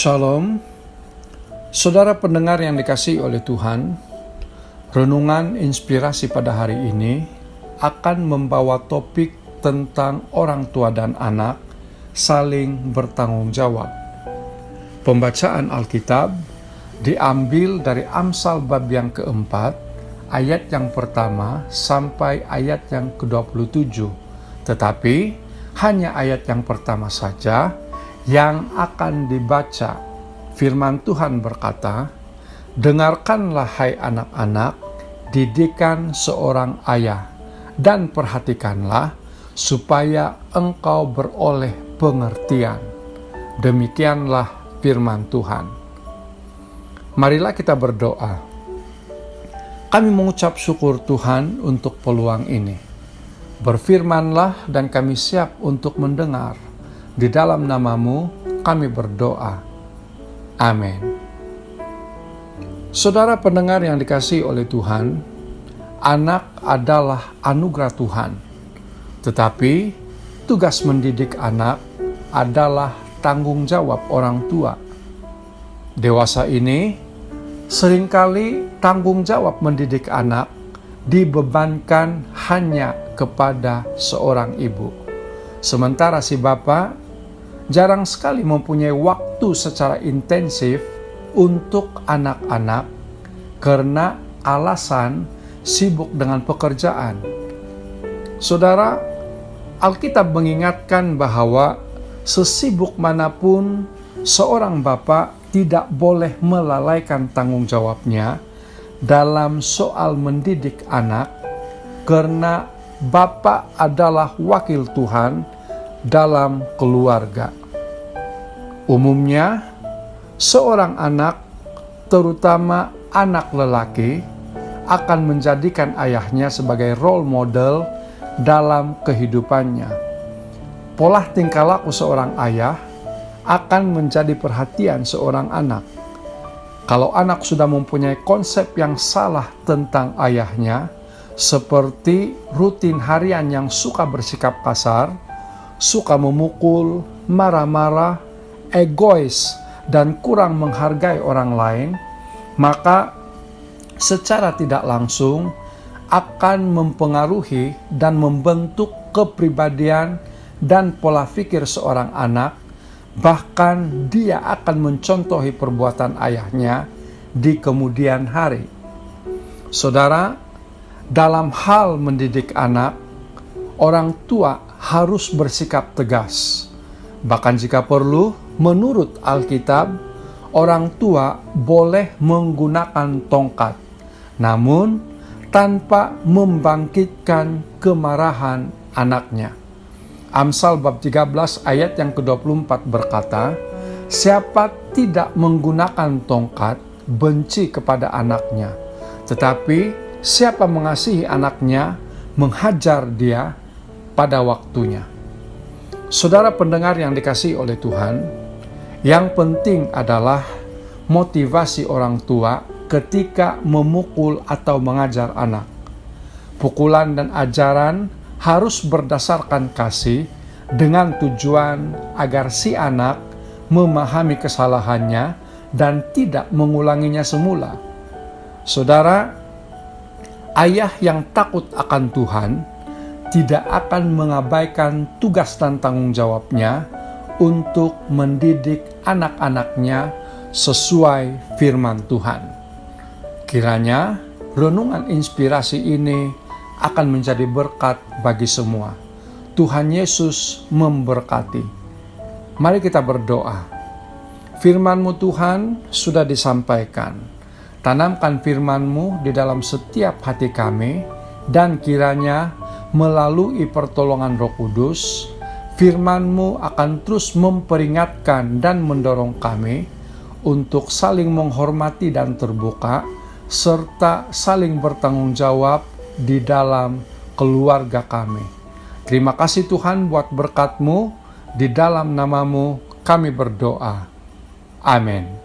Shalom, saudara pendengar yang dikasihi oleh Tuhan. Renungan inspirasi pada hari ini akan membawa topik tentang orang tua dan anak saling bertanggung jawab. Pembacaan Alkitab diambil dari Amsal bab yang keempat, ayat yang pertama sampai ayat yang ke-27. Tetapi hanya ayat yang pertama saja yang akan dibaca. Firman Tuhan berkata, "Dengarkanlah hai anak-anak, didikan seorang ayah, dan perhatikanlah supaya engkau beroleh pengertian." Demikianlah firman Tuhan. Marilah kita berdoa. Kami mengucap syukur Tuhan untuk peluang ini. Berfirmanlah dan kami siap untuk mendengar. Di dalam nama-Mu kami berdoa. Amin. Saudara pendengar yang dikasihi oleh Tuhan, anak adalah anugerah Tuhan. Tetapi tugas mendidik anak adalah tanggung jawab orang tua. Dewasa ini seringkali tanggung jawab mendidik anak dibebankan hanya kepada seorang ibu. Sementara si bapak jarang sekali mempunyai waktu secara intensif untuk anak-anak karena alasan sibuk dengan pekerjaan. Saudara, Alkitab mengingatkan bahwa sesibuk manapun seorang bapak tidak boleh melalaikan tanggung jawabnya dalam soal mendidik anak, karena bapak adalah wakil Tuhan dalam keluarga. Umumnya, seorang anak, terutama anak lelaki, akan menjadikan ayahnya sebagai role model dalam kehidupannya. Pola tingkah laku seorang ayah akan menjadi perhatian seorang anak. Kalau anak sudah mempunyai konsep yang salah tentang ayahnya, seperti rutin harian yang suka bersikap kasar, suka memukul, marah-marah, egois, dan kurang menghargai orang lain, maka secara tidak langsung akan mempengaruhi dan membentuk kepribadian dan pola pikir seorang anak. Bahkan dia akan mencontohi perbuatan ayahnya di kemudian hari. Saudara, dalam hal mendidik anak, orang tua harus bersikap tegas. Bahkan jika perlu, menurut Alkitab, orang tua boleh menggunakan tongkat, namun tanpa membangkitkan kemarahan anaknya. Amsal bab 13 ayat yang ke-24 berkata, "Siapa tidak menggunakan tongkat benci kepada anaknya, tetapi siapa mengasihi anaknya menghajar dia pada waktunya." Saudara pendengar yang dikasihi oleh Tuhan, yang penting adalah motivasi orang tua ketika memukul atau mengajar anak. Pukulan dan ajaran harus berdasarkan kasih dengan tujuan agar si anak memahami kesalahannya dan tidak mengulanginya semula. Saudara, ayah yang takut akan Tuhan tidak akan mengabaikan tugas dan tanggung jawabnya untuk mendidik anak-anaknya sesuai firman Tuhan. Kiranya renungan inspirasi ini akan menjadi berkat bagi semua. Tuhan Yesus memberkati. Mari kita berdoa. Firman-Mu Tuhan sudah disampaikan. Tanamkan firman-Mu di dalam setiap hati kami, dan kiranya melalui pertolongan Roh Kudus, firman-Mu akan terus memperingatkan dan mendorong kami untuk saling menghormati dan terbuka, serta saling bertanggung jawab di dalam keluarga kami. Terima kasih Tuhan buat berkat-Mu, di dalam nama-Mu kami berdoa. Amin.